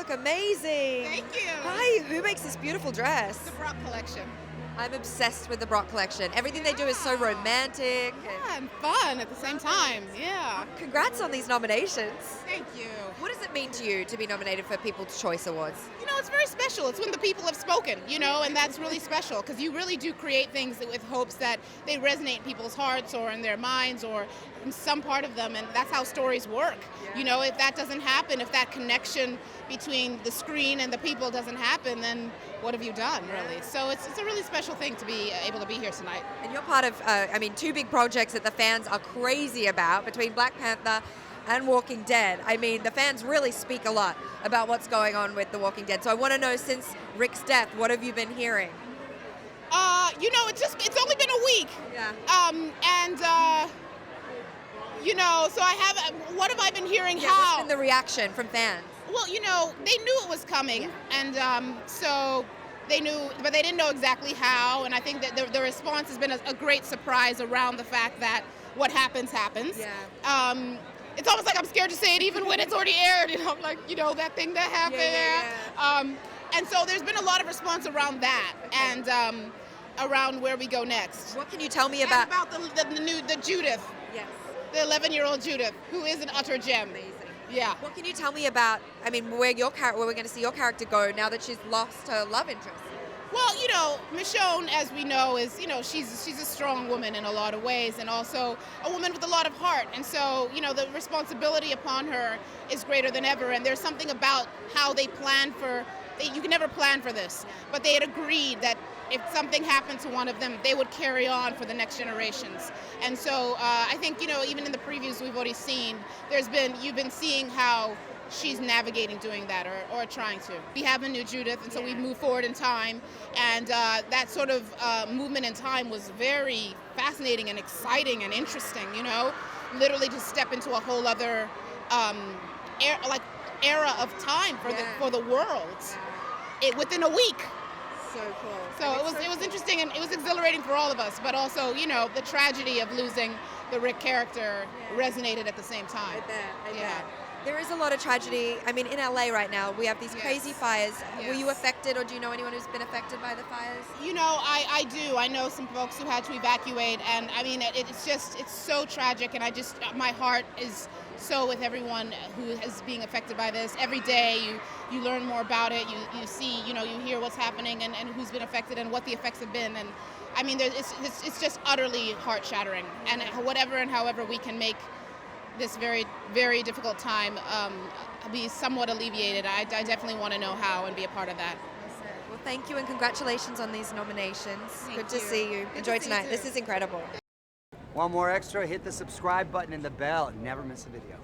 look amazing. Thank you. Hi, who makes this beautiful dress? The Brock collection. I'm obsessed with the Brock collection. Everything they do is so romantic. Yeah, and fun at the same time. Yeah. Congrats on these nominations. Thank you. What does it mean to you to be nominated for People's Choice Awards? You know, it's very special. It's when the people have spoken, you know, and that's really special because you really do create things with hopes that they resonate in people's hearts or in their minds or in some part of them, and that's how stories work. Yeah. You know, if that doesn't happen, if that connection between the screen and the people doesn't happen, then what have you done, really? So it's a really special thing to be able to be here tonight. And you're part of, two big projects that the fans are crazy about between Black Panther and Walking Dead. I mean, the fans really speak a lot about what's going on with The Walking Dead. So I want to know, since Rick's death, what have you been hearing? You know, it's only been a week. Yeah. You know, so what have I been hearing? Yeah, How? what's been the reaction from fans? Well, you know, they knew it was coming, and so they knew, but they didn't know exactly how. And I think that the response has been a great surprise around the fact that what happens happens. Yeah. It's almost like I'm scared to say it even when it's already aired. You know, I'm like, you know, that thing that happened. Yeah. And so there's been a lot of response around that, and around where we go next. What can you tell me And about? about the Judith, Yes. the 11-year-old Judith, who is an utter gem. Amazing. Yeah. What can you tell me about, where we're going to see your character go now that she's lost her love interest? Well, you know, Michonne, as we know, is, you know, she's a strong woman in a lot of ways, and also a woman with a lot of heart. And so, you know, the responsibility upon her is greater than ever. And there's something about how they plan for, you can never plan for this, but they had agreed that if something happened to one of them, they would carry on for the next generations. And so I think, you know, even in the previews we've already seen, you've been seeing how she's navigating doing that or trying to. We have a new Judith, and so we move forward in time, and that sort of movement in time was very fascinating and exciting and interesting, you know, literally to step into a whole other era of time for the world within a week. So cool. So it was interesting, and it was exhilarating for all of us, but also, you know, the tragedy of losing the Rick character resonated at the same time. I bet. There is a lot of tragedy. I mean, in LA right now, we have these crazy fires. Were you affected, or do you know anyone who's been affected by the fires? You know, I do. I know some folks who had to evacuate, and I mean, it's so tragic, and my heart is so with everyone who is being affected by this. Every day you learn more about it, you see, you know, you hear what's happening and who's been affected and what the effects have been. And I mean, it's just utterly heart-shattering. And whatever and however we can make this very, very difficult time be somewhat alleviated, I definitely want to know how and be a part of that. Well, thank you, and congratulations on these nominations. Good to you. see you. Good Enjoy to see you tonight. too. This is incredible. Want more extra? Hit the subscribe button and the bell and never miss a video.